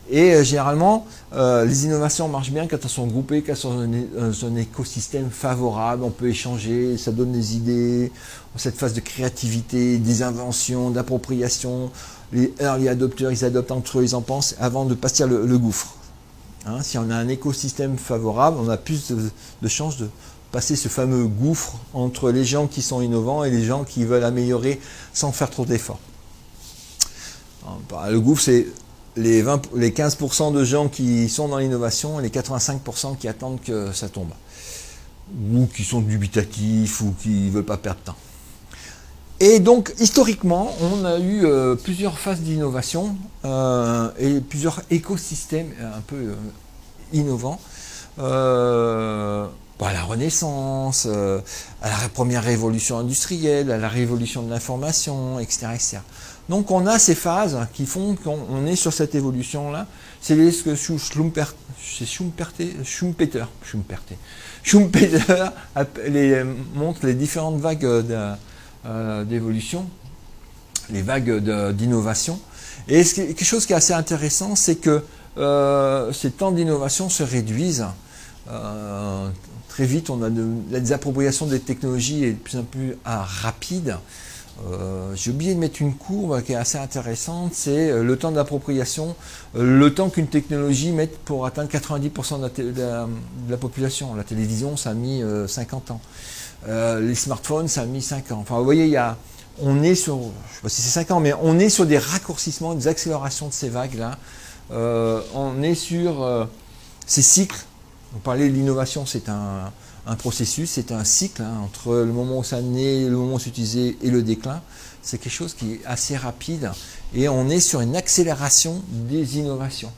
Et généralement, les innovations marchent bien quand elles sont groupées, quand elles sont dans un écosystème favorable, on peut échanger, ça donne des idées, cette phase de créativité, des inventions, d'appropriation. Les early adopteurs, ils adoptent entre eux, ils en pensent avant de passer le gouffre. Hein, si on a un écosystème favorable, on a plus de chances de passer ce fameux gouffre entre les gens qui sont innovants et les gens qui veulent améliorer sans faire trop d'efforts. Le gouffre, c'est les 15% de gens qui sont dans l'innovation et les 85% qui attendent que ça tombe. Ou qui sont dubitatifs ou qui ne veulent pas perdre de temps. Et donc, historiquement, on a eu plusieurs phases d'innovation et plusieurs écosystèmes un peu innovants. À la Renaissance, à la première révolution industrielle, à la révolution de l'information, etc., etc. Donc on a ces phases qui font qu'on est sur cette évolution-là. C'est ce que Schumpeter montre les différentes vagues d'évolution, les vagues d'innovation. Et quelque chose qui est assez intéressant, c'est que ces temps d'innovation se réduisent. Très vite, on a la désappropriation des technologies est de plus en plus rapides. J'ai oublié de mettre une courbe qui est assez intéressante, c'est le temps d'appropriation, le temps qu'une technologie met pour atteindre 90% de la population. La télévision, ça a mis 50 ans. Les smartphones, ça a mis 5 ans. Enfin, vous voyez, on est sur, je ne sais pas si c'est 5 ans, mais on est sur des raccourcissements, des accélérations de ces vagues-là. On est sur ces cycles. On parlait de l'innovation, c'est un processus, c'est un cycle entre le moment où ça naît, le moment où c'est utilisé et le déclin. C'est quelque chose qui est assez rapide et on est sur une accélération des innovations.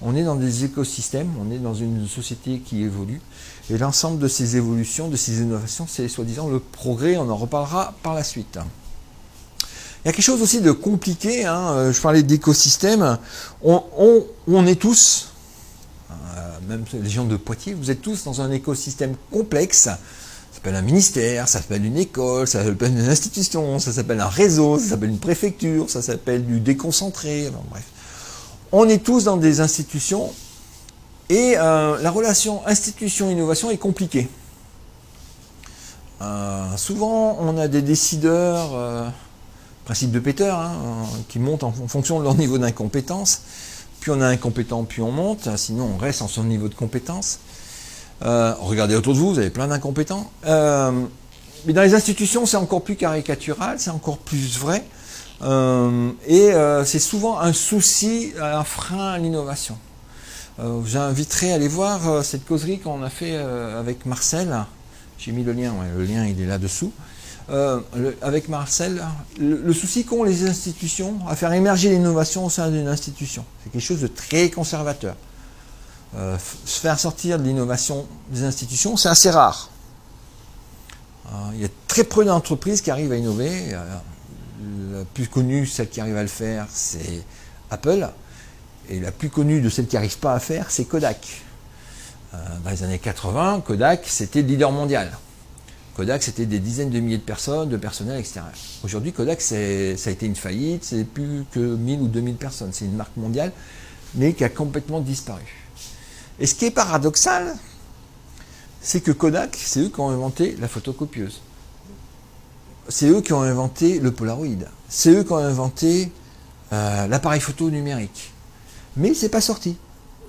On est dans des écosystèmes, on est dans une société qui évolue et l'ensemble de ces évolutions, de ces innovations, c'est soi-disant le progrès, on en reparlera par la suite. Il y a quelque chose aussi de compliqué, je parlais d'écosystème, on est tous, même les gens de Poitiers, vous êtes tous dans un écosystème complexe. Ça s'appelle un ministère, ça s'appelle une école, ça s'appelle une institution, ça s'appelle un réseau, ça s'appelle une préfecture, ça s'appelle du déconcentré, enfin, bref. On est tous dans des institutions et la relation institution-innovation est compliquée. Souvent, on a des décideurs, principe de Peter, qui montent en fonction de leur niveau d'incompétence. Plus on a un compétent, plus on monte, sinon on reste en son niveau de compétence. Regardez autour de vous, vous avez plein d'incompétents. Mais dans les institutions, c'est encore plus caricatural, c'est encore plus vrai. C'est souvent un souci, un frein à l'innovation. J'inviterai à aller voir cette causerie qu'on a fait avec Marcel. J'ai mis le lien, le lien il est là-dessous. Avec Marcel, le souci qu'ont les institutions à faire émerger l'innovation au sein d'une institution. C'est quelque chose de très conservateur. Se faire sortir de l'innovation des institutions, c'est assez rare. Il y a très peu d'entreprises qui arrivent à innover. La plus connue, celle qui arrive à le faire, c'est Apple. Et la plus connue de celles qui n'arrivent pas à faire, c'est Kodak. Dans les années 80, Kodak, c'était le leader mondial. Kodak, c'était des dizaines de milliers de personnes, de personnel, etc. Aujourd'hui, Kodak, ça a été une faillite, c'est plus que 1000 ou 2000 personnes. C'est une marque mondiale, mais qui a complètement disparu. Et ce qui est paradoxal, c'est que Kodak, c'est eux qui ont inventé la photocopieuse. C'est eux qui ont inventé le Polaroid. C'est eux qui ont inventé l'appareil photo numérique. Mais c'est pas sorti.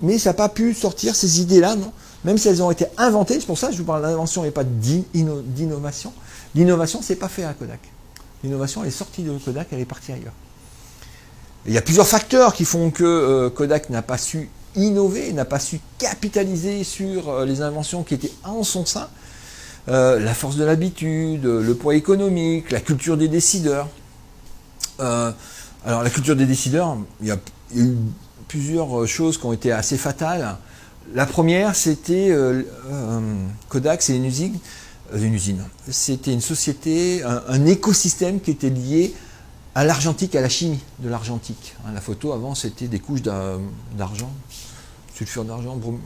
Mais ça n'a pas pu sortir ces idées-là, non. Même si elles ont été inventées, c'est pour ça que je vous parle d'invention et pas d'innovation. L'innovation, c'est pas fait à Kodak. L'innovation, elle est sortie de Kodak, elle est partie ailleurs. Et il y a plusieurs facteurs qui font que Kodak n'a pas su innover, n'a pas su capitaliser sur les inventions qui étaient en son sein. La force de l'habitude, le poids économique, la culture des décideurs. Alors la culture des décideurs, il y a eu plusieurs choses qui ont été assez fatales. La première, c'était Kodak, c'est une usine. C'était une société, un écosystème qui était lié à l'argentique, à la chimie de l'argentique. La photo, avant, c'était des couches d'argent, sulfure d'argent, bon,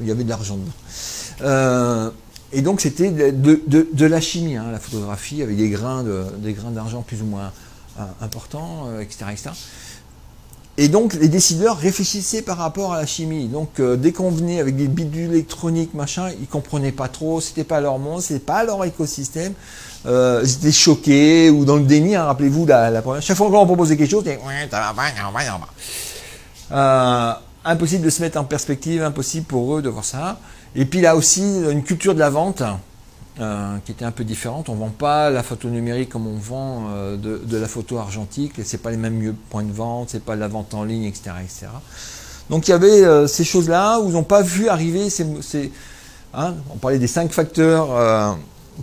il y avait de l'argent dedans. Et donc, c'était de la chimie, la photographie, avec des grains d'argent plus ou moins importants, etc., etc. Et donc, les décideurs réfléchissaient par rapport à la chimie. Donc, dès qu'on venait avec des bidules électroniques, machin, ils ne comprenaient pas trop, c'était pas leur monde, c'était pas leur écosystème. Ils étaient choqués ou dans le déni, rappelez-vous, la première. Chaque fois qu'on leur proposait quelque chose, impossible de se mettre en perspective, impossible pour eux de voir ça. Et puis là aussi, une culture de la vente qui était un peu différente. On ne vend pas la photo numérique comme on vend de la photo argentique. C'est pas les mêmes points de vente, c'est pas la vente en ligne, etc., etc. Donc il y avait ces choses-là où ils n'ont pas vu arriver on parlait des 5 facteurs.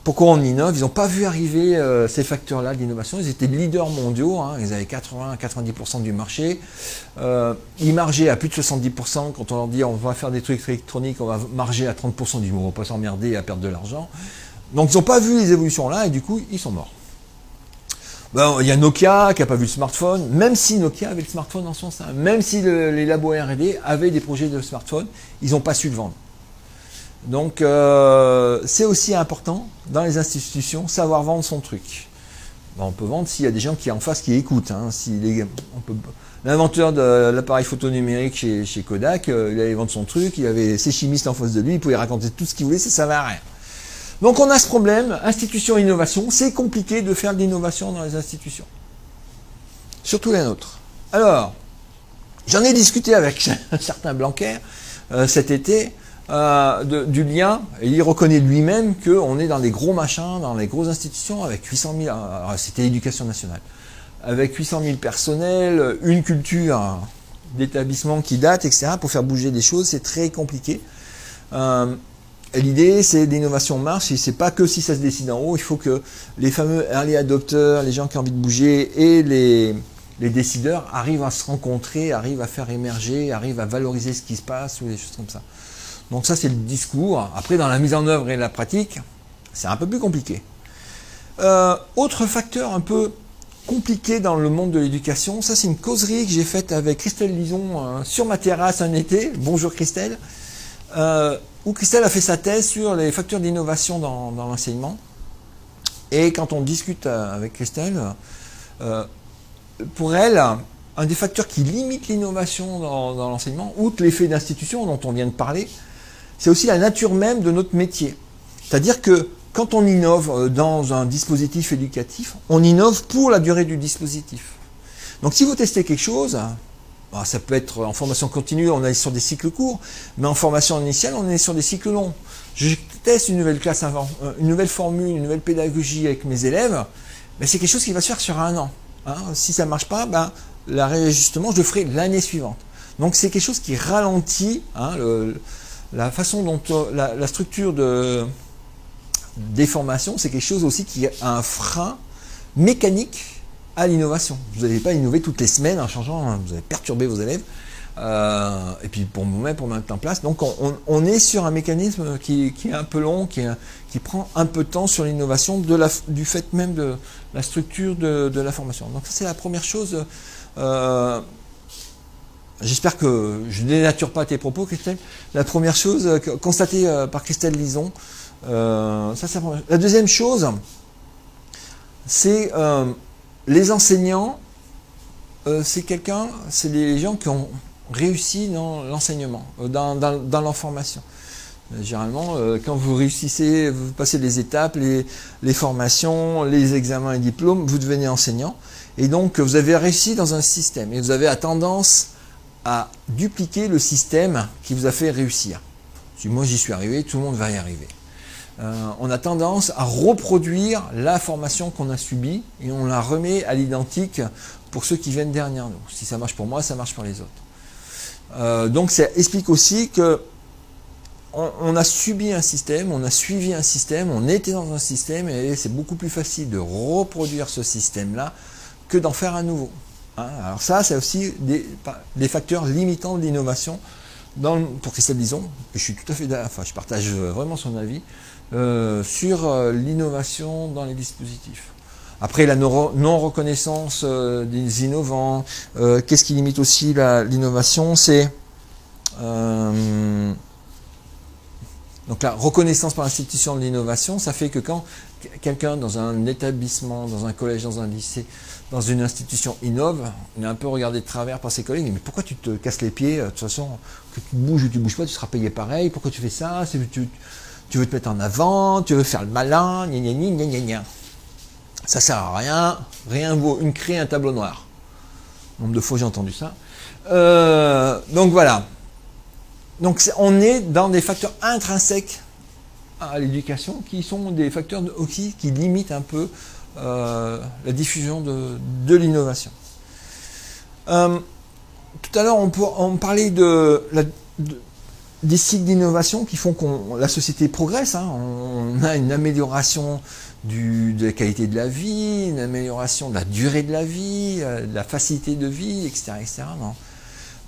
Pourquoi on innove? Ils n'ont pas vu arriver ces facteurs-là de l'innovation. Ils étaient leaders mondiaux, ils avaient 80-90% du marché. Ils margeaient à plus de 70%. Quand on leur dit on va faire des trucs électroniques, on va marger à 30%, ils disent on va pas s'emmerder à perdre de l'argent. Donc ils n'ont pas vu les évolutions là et du coup ils sont morts. Il y a Nokia qui n'a pas vu le smartphone, même si Nokia avait le smartphone en son sein, même si les labos R&D avaient des projets de smartphone, ils n'ont pas su le vendre. Donc c'est aussi important dans les institutions, savoir vendre son truc. On peut vendre s'il y a des gens qui en face qui écoutent. L'inventeur de l'appareil photo numérique chez Kodak, il allait vendre son truc, il avait ses chimistes en face de lui, il pouvait raconter tout ce qu'il voulait, ça ne servait à rien. Donc on a ce problème, institution, innovation, c'est compliqué de faire de l'innovation dans les institutions. Surtout les nôtres. Alors, j'en ai discuté avec un certain Blanquer cet été, du lien, et il reconnaît lui-même qu'on est dans des gros machins, dans les grosses institutions, avec 800 000, c'était l'éducation nationale, avec 800 000 personnels, une culture d'établissement qui date, etc., pour faire bouger des choses, c'est très compliqué. L'idée, c'est l'innovation marche, et c'est pas que si ça se décide en haut, il faut que les fameux early adopters, les gens qui ont envie de bouger, et les décideurs arrivent à se rencontrer, arrivent à faire émerger, arrivent à valoriser ce qui se passe, ou des choses comme ça. Donc ça, c'est le discours. Après, dans la mise en œuvre et la pratique, c'est un peu plus compliqué. Autre facteur un peu compliqué dans le monde de l'éducation, ça c'est une causerie que j'ai faite avec Christelle Lison sur ma terrasse un été. Bonjour Christelle. Où Christelle a fait sa thèse sur les facteurs d'innovation dans l'enseignement. Et quand on discute avec Christelle, pour elle, un des facteurs qui limite l'innovation dans l'enseignement, outre l'effet d'institution dont on vient de parler, c'est aussi la nature même de notre métier. C'est-à-dire que quand on innove dans un dispositif éducatif, on innove pour la durée du dispositif. Donc si vous testez quelque chose, ça peut être en formation continue, on est sur des cycles courts, mais en formation initiale, on est sur des cycles longs. Je teste une nouvelle classe, une nouvelle formule, une nouvelle pédagogie avec mes élèves, mais c'est quelque chose qui va se faire sur un an. Si ça ne marche pas, le réajustement, je le ferai l'année suivante. Donc c'est quelque chose qui ralentit la façon dont la structure des formations, c'est quelque chose aussi qui a un frein mécanique à l'innovation. Vous n'allez pas innover toutes les semaines en changeant, vous allez perturber vos élèves, et puis pour vous-même, mettre en place. Donc on est sur un mécanisme qui est un peu long, qui prend un peu de temps sur l'innovation du fait même de la structure de la formation. Donc ça c'est la première chose. J'espère que je ne dénature pas tes propos, Christelle. La première chose constatée par Christelle Lison, ça c'est la première chose. La deuxième chose, c'est les enseignants, c'est les gens qui ont réussi dans l'enseignement, dans leur formation. Généralement, quand vous réussissez, vous passez les étapes, les formations, les examens et diplômes, vous devenez enseignant. Et donc, vous avez réussi dans un système. Et vous avez tendance à dupliquer le système qui vous a fait réussir. Si moi j'y suis arrivé, tout le monde va y arriver. On a tendance à reproduire la formation qu'on a subie et on la remet à l'identique pour ceux qui viennent derrière nous. Si ça marche pour moi, ça marche pour les autres. Donc ça explique aussi que on a subi un système, on a suivi un système, on était dans un système et c'est beaucoup plus facile de reproduire ce système-là que d'en faire un nouveau. Alors ça, c'est aussi des facteurs limitants de l'innovation pour Christelle Lison. Je suis tout à fait d'accord, je partage vraiment son avis sur l'innovation dans les dispositifs. Après, la non-reconnaissance des innovants, qu'est-ce qui limite aussi l'innovation? C'est donc la reconnaissance par l'institution de l'innovation, ça fait que quand quelqu'un dans un établissement, dans un collège, dans un lycée, dans une institution innove, on est un peu regardé de travers par ses collègues, mais pourquoi tu te casses les pieds? De toute façon, que tu bouges ou tu bouges pas, tu seras payé pareil, pourquoi tu fais ça? Tu veux te mettre en avant, tu veux faire le malin, gna gna gna gna gna. Ça sert à rien, rien vaut créer un tableau noir. Nombre de fois j'ai entendu ça. Donc voilà. Donc on est dans des facteurs intrinsèques à l'éducation, qui sont des facteurs aussi qui limitent un peu la diffusion de l'innovation. Tout à l'heure, on parlait des cycles d'innovation qui font que la société progresse. Hein. On a une amélioration de la qualité de la vie, une amélioration de la durée de la vie, de la facilité de vie, etc. etc.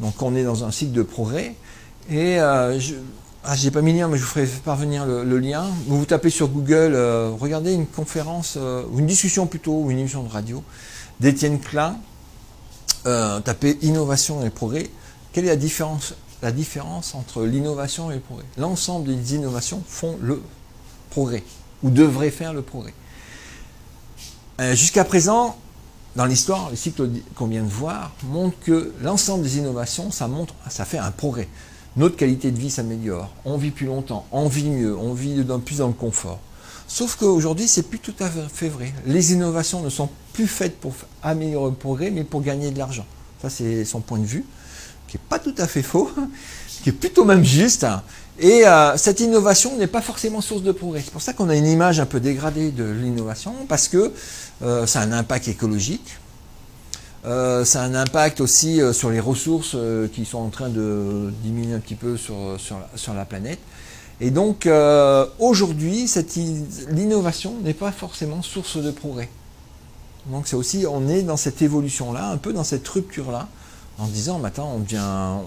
Donc on est dans un cycle de progrès. Et j'ai pas mis le lien, mais je vous ferai parvenir le lien. Vous tapez sur Google, regardez une conférence, ou une discussion plutôt, ou une émission de radio d'Étienne Klein. Tapez innovation et progrès. Quelle est la différence entre l'innovation et le progrès? L'ensemble des innovations font le progrès, ou devraient faire le progrès. Jusqu'à présent, dans l'histoire, les cycles qu'on vient de voir montrent que l'ensemble des innovations, ça fait un progrès. Notre qualité de vie s'améliore, on vit plus longtemps, on vit mieux, on vit plus dans le confort. Sauf qu'aujourd'hui, c'est plus tout à fait vrai. Les innovations ne sont plus faites pour améliorer le progrès, mais pour gagner de l'argent. Ça, c'est son point de vue, qui n'est pas tout à fait faux, qui est plutôt même juste. Et cette innovation n'est pas forcément source de progrès. C'est pour ça qu'on a une image un peu dégradée de l'innovation, parce que ça a un impact écologique, ça a un impact aussi sur les ressources qui sont en train de diminuer un petit peu sur la planète. Et donc, aujourd'hui, l'innovation n'est pas forcément source de progrès. Donc, c'est aussi, on est dans cette évolution-là, un peu dans cette rupture-là, en disant, maintenant,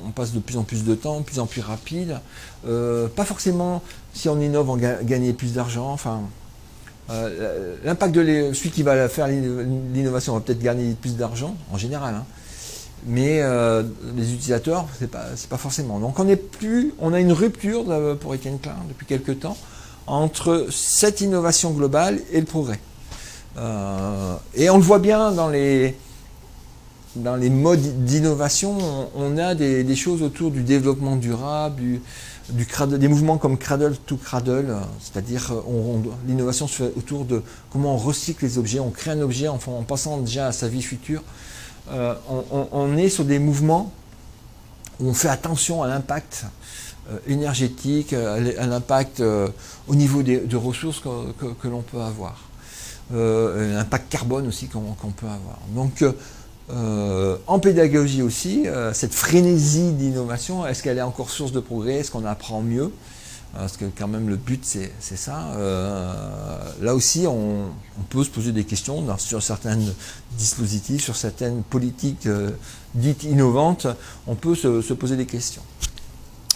on passe de plus en plus de temps, de plus en plus rapide. Pas forcément, si on innove, on gagne plus d'argent. Enfin, l'impact de celui qui va faire l'innovation va peut-être gagner plus d'argent, en général. Hein. Mais les utilisateurs, c'est pas forcément. Donc on a une rupture pour Étienne Klein depuis quelques temps entre cette innovation globale et le progrès. Et on le voit bien dans les modes d'innovation, on a des choses autour du développement durable, des mouvements comme Cradle to Cradle, c'est-à-dire l'innovation se fait autour de comment on recycle les objets, on crée un objet en pensant déjà à sa vie future. On est sur des mouvements où on fait attention à l'impact énergétique, à l'impact au niveau de ressources que l'on peut avoir, l'impact carbone aussi qu'on peut avoir. Donc en pédagogie aussi, cette frénésie d'innovation, est-ce qu'elle est encore source de progrès? Est-ce qu'on apprend mieux? Parce que quand même le but c'est ça. Là aussi on peut se poser des questions sur certains dispositifs, sur certaines politiques dites innovantes, on peut se poser des questions.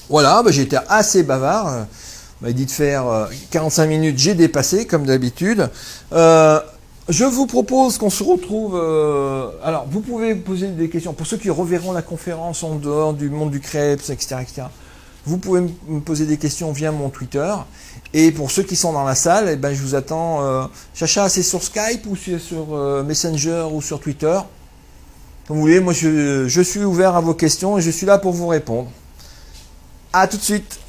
Voilà, j'ai été assez bavard, on m'a dit de faire 45 minutes, j'ai dépassé comme d'habitude. Je vous propose qu'on se retrouve... alors, vous pouvez poser des questions. Pour ceux qui reverront la conférence en dehors du monde du crêpes, etc., etc., vous pouvez me poser des questions via mon Twitter. Et pour ceux qui sont dans la salle, eh ben, je vous attends. Chacha, c'est sur Skype ou sur Messenger ou sur Twitter. Comme vous voulez, moi je suis ouvert à vos questions et je suis là pour vous répondre. À tout de suite.